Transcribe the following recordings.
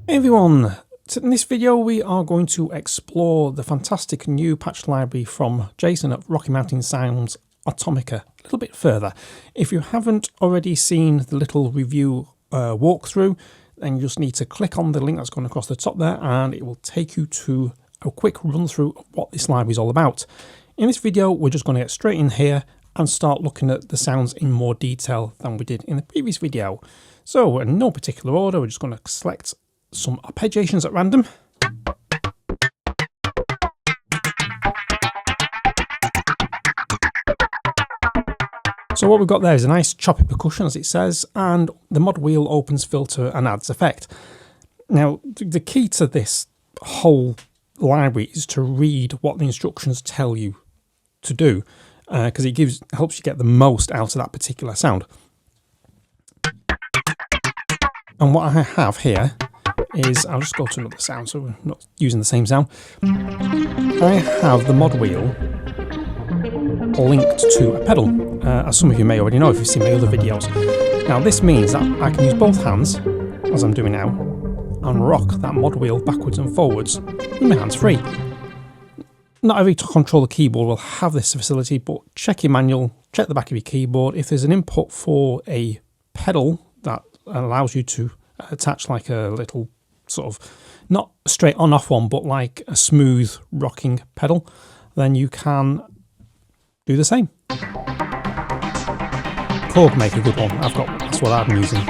Hey everyone, in this video we are going to explore the fantastic new patch library from Jason at Rocky Mountain Sounds Atomica a little bit further. If you haven't already seen the little review walkthrough, then you just need to click on the link that's going across the top there and it will take you to a quick run through of what this library is all about. In this video we're just going to get straight in here and start looking at the sounds in more detail than we did in the previous video. So in no particular order, we're just going to select some arpeggiations at random. So what we've got there is a nice choppy percussion, as it says, and the mod wheel opens filter and adds effect. Now the key to this whole library is to read what the instructions tell you to do, because it helps you get the most out of that particular sound. And what I have here is, I'll just go to another sound so we're not using the same sound. I have the mod wheel linked to a pedal, as some of you may already know if you've seen my other videos. Now this means that I can use both hands, as I'm doing now, and rock that mod wheel backwards and forwards with my hands free. Not every controller keyboard will have this facility, but check your manual, check the back of your keyboard. If there's an input for a pedal that allows you to attach like a little sort of, not straight on off one, but like a smooth rocking pedal, then you can do the same. Korg make a good one. That's what I'm using.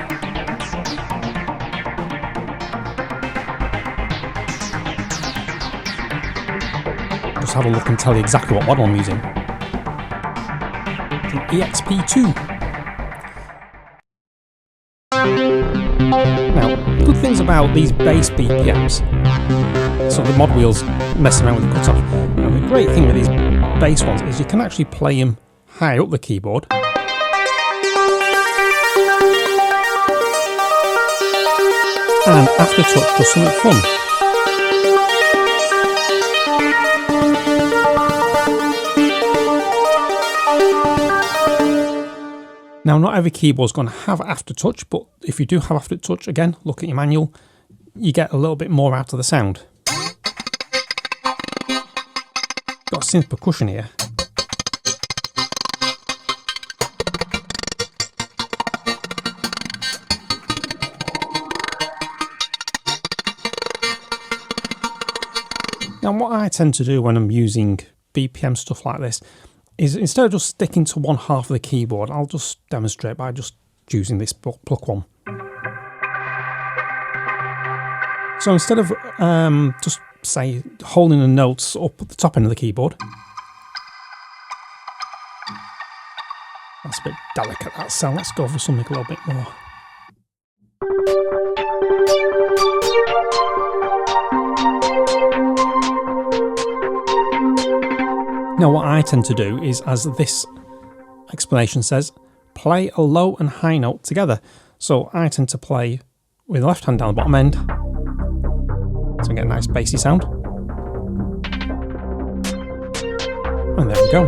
Just have a look and tell you exactly what model I'm using. The EXP2. Now, good things about these bass BPMs, so the mod wheel's messing around with the cutoff. Now, the great thing with these bass ones is you can actually play them high up the keyboard. And aftertouch does something fun. Now, not every keyboard is going to have aftertouch, but if you do have aftertouch, again, look at your manual, you get a little bit more out of the sound. Got synth percussion here. Now, what I tend to do when I'm using BPM stuff like this is, instead of just sticking to one half of the keyboard, I'll just demonstrate by just using this pluck one. So instead of just say holding the notes up at the top end of the keyboard, that's a bit delicate, that sound. Let's go for something a little bit more. Now what I tend to do is, as this explanation says, play a low and high note together. So I tend to play with the left hand down the bottom end, so I get a nice bassy sound. And there we go.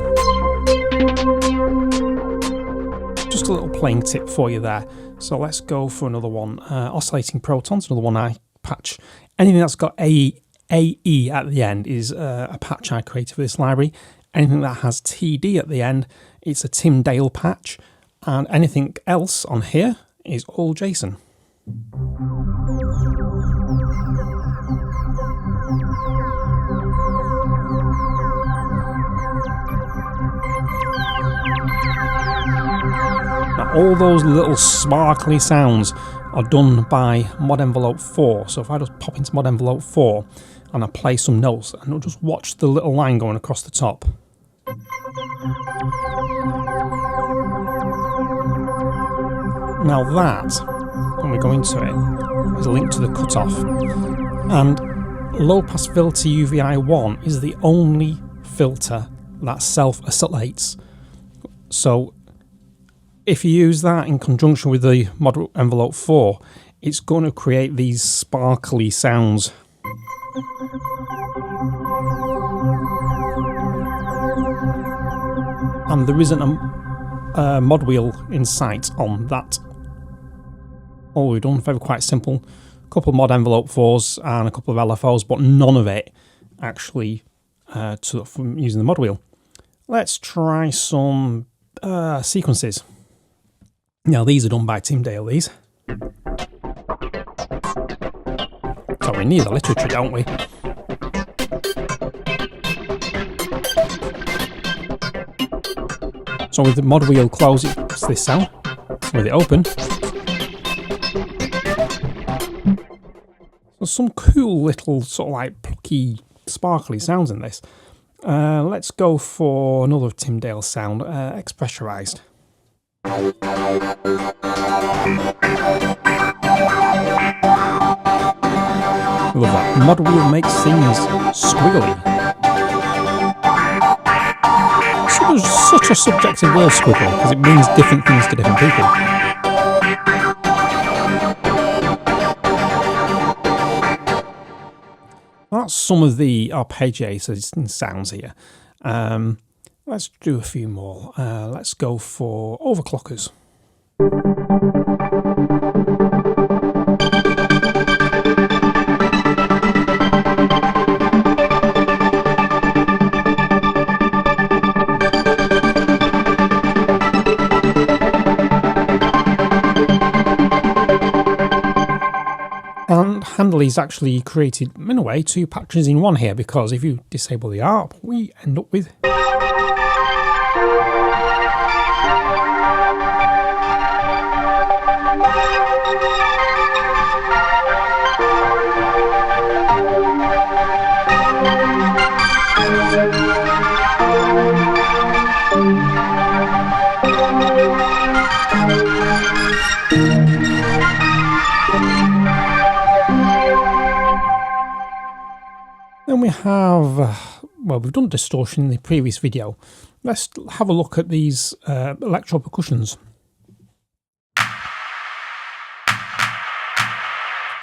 Just a little playing tip for you there. So let's go for another one. Oscillating protons, another one I patch. Anything that's got AE at the end is a patch I created for this library. Anything that has TD at the end, it's a Tim Dale patch, and anything else on here is all Jason. Now, all those little sparkly sounds are done by Mod Envelope 4. So if I just pop into Mod Envelope 4 and I play some notes, and I'll just watch the little line going across the top. Now that, when we go into it, is linked to the cutoff, and low pass filter UVI1 is the only filter that self-oscillates. So if you use that in conjunction with the Mod Envelope 4, it's going to create these sparkly sounds. And there isn't a mod wheel in sight on that. All we've done, very quite simple, couple of mod envelope 4s and a couple of LFOs, but none of it actually from using the mod wheel. Let's try some sequences. Now these are done by Tim Dale, these. So we need the literature, don't we? So with the mod wheel closed, it's this sound. With it open, there's some cool little sort of like plucky, sparkly sounds in this. Let's go for another Tim Dale sound, expressurized. Love that. Mod wheel makes things squiggly. Such a subjective word, squiggle, because it means different things to different people. That's some of the arpeggiated sounds here. Let's do a few more. Let's go for overclockers. And Handley's actually created, in a way, 2 patches in one here, because if you disable the ARP, we end up with Then we have, well, we've done distortion in the previous video. Let's have a look at these electro percussions.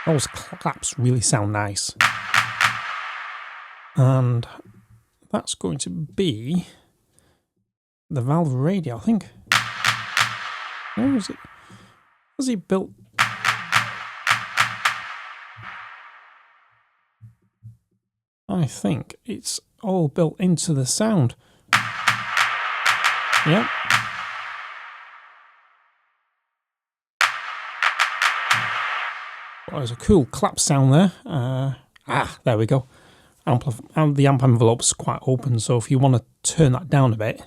Those claps really sound nice. And that's going to be the valve radio, I think. Where is it? Was he built? I think it's all built into the sound. Yep. Well, there's a cool clap sound there. There we go. And the amp envelope's quite open, so if you want to turn that down a bit.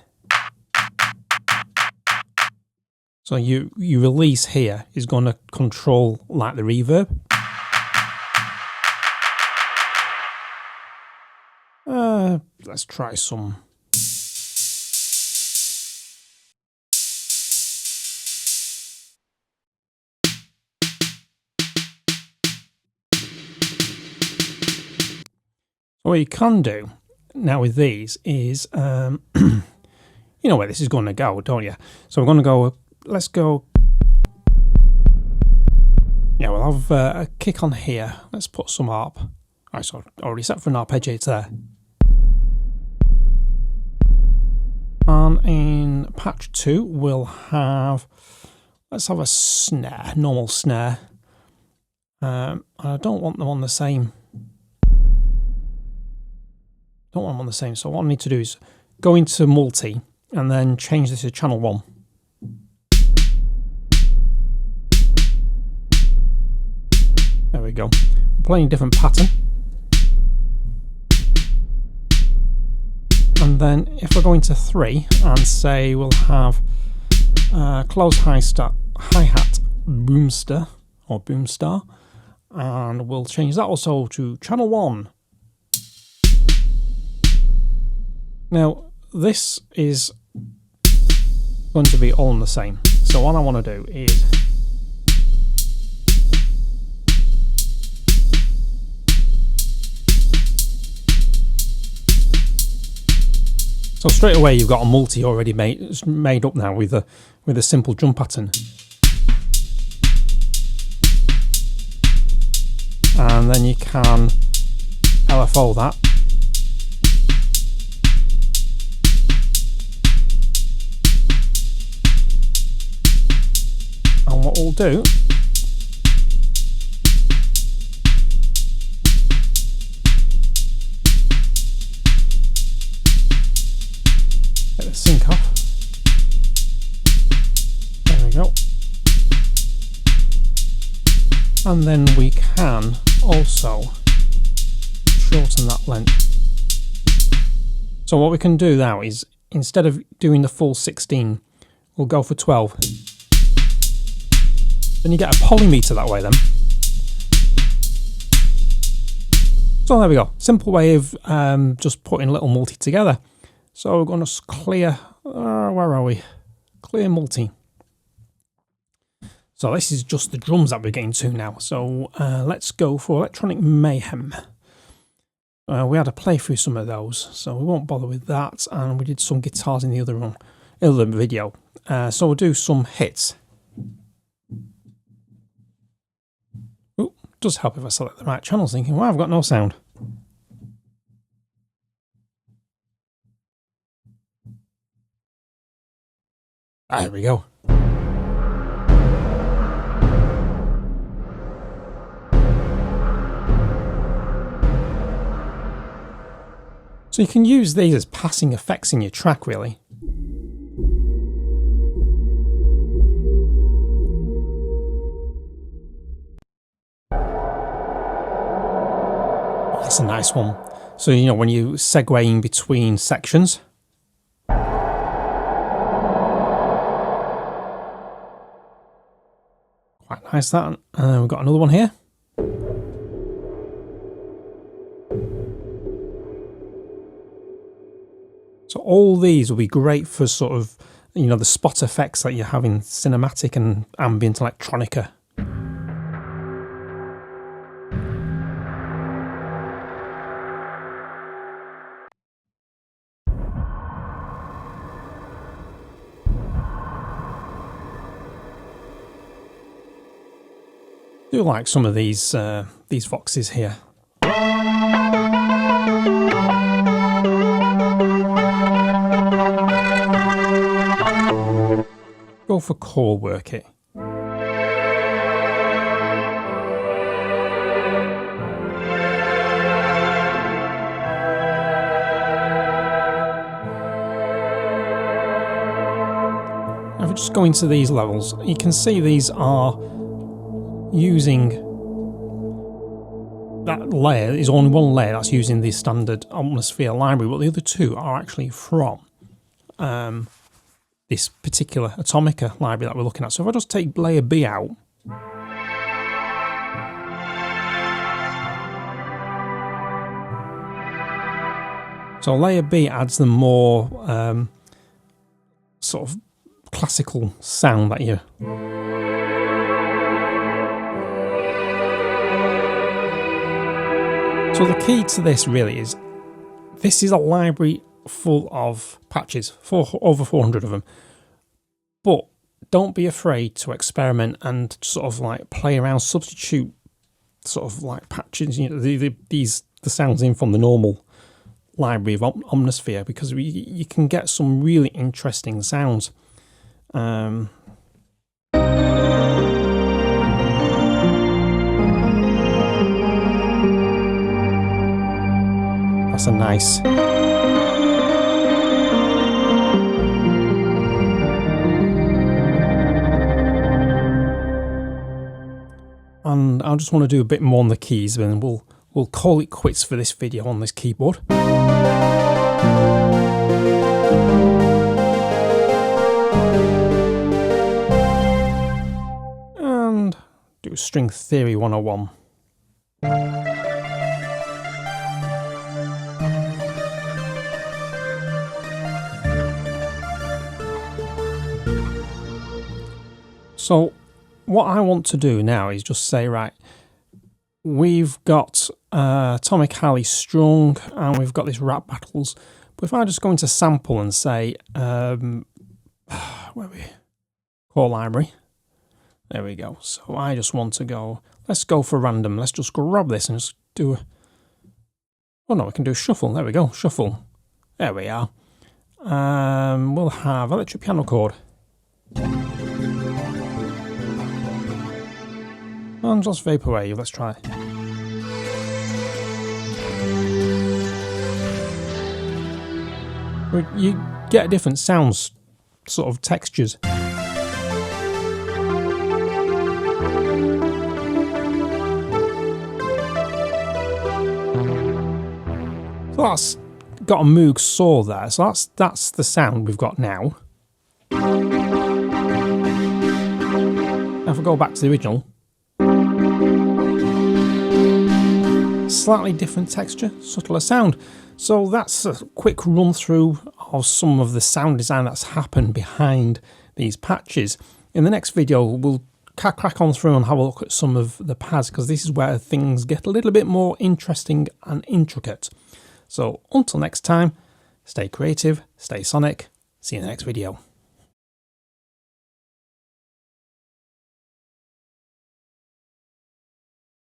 So your release here is going to control like the reverb. Let's try some. What you can do now with these is, you know where this is going to go, don't you? So we're going to go, let's go, yeah, we'll have a kick on here. Let's put some ARP. Alright, so already set for an arpeggiator there. And in patch 2, we'll have, let's have a snare, normal snare. I don't want them on the same. Don't want them on the same. So what I need to do is go into multi and then change this to channel 1. There we go. We're playing a different pattern. And then if we're going to 3 and say we'll have close hi-hat boomster or boomstar, and we'll change that also to channel 1. Now this is going to be all the same. So what I want to do is so straight away you've got a multi already made up now with a simple drum pattern. And then you can LFO that. And what we'll do And then we can also shorten that length. So what we can do now is, instead of doing the full 16, we'll go for 12. Then you get a polymeter that way then. So there we go. Simple way of just putting a little multi together. So we're going to clear, where are we? Clear multi. So this is just the drums that we're getting to now. So let's go for Electronic Mayhem. We had to play through some of those, so we won't bother with that. And we did some guitars in the other video. So we'll do some hits. Ooh, does help if I select the right channels, thinking, well, I've got no sound. There we go. So you can use these as passing effects in your track, really. That's a nice one. So, you know, when you segueing between sections. Quite nice, that. We've got another one here. So all these will be great for sort of, you know, the spot effects that you have in cinematic and ambient electronica. I do like some of these voxes here. Go for core work it. If we just go into these levels, you can see these are using that layer. Is only one layer that's using the standard Omnisphere library, but the other two are actually from this particular Atomica library that we're looking at. So if I just take layer B out, so layer B adds the more sort of classical sound that you. So the key to this really is, this is a library full of patches, over 400 of them. But don't be afraid to experiment and sort of like play around, substitute sort of like patches, you know, the sounds in from the normal library of Omnisphere, because you can get some really interesting sounds. That's a nice. And I just want to do a bit more on the keys, and we'll call it quits for this video on this keyboard. And do String Theory 101. So what I want to do now is just say, right, we've got Atomic Highly Strung and we've got this Rap Battles. But if I just go into Sample and say, where are we? Core Library. There we go. So I just want to go, let's go for random. Let's just grab this and just do a, oh no, we can do Shuffle. There we go, Shuffle. There we are. We'll have Electric Piano Chord. And just Vaporwave, let's try. You get different sounds, sort of textures. So that's got a Moog saw there. So that's the sound we've got now. If I go back to the original, slightly different texture, subtler sound. So that's a quick run through of some of the sound design that's happened behind these patches. In the next video, we'll crack on through and have a look at some of the pads, because this is where things get a little bit more interesting and intricate. So until next time, stay creative, stay sonic, see you in the next video.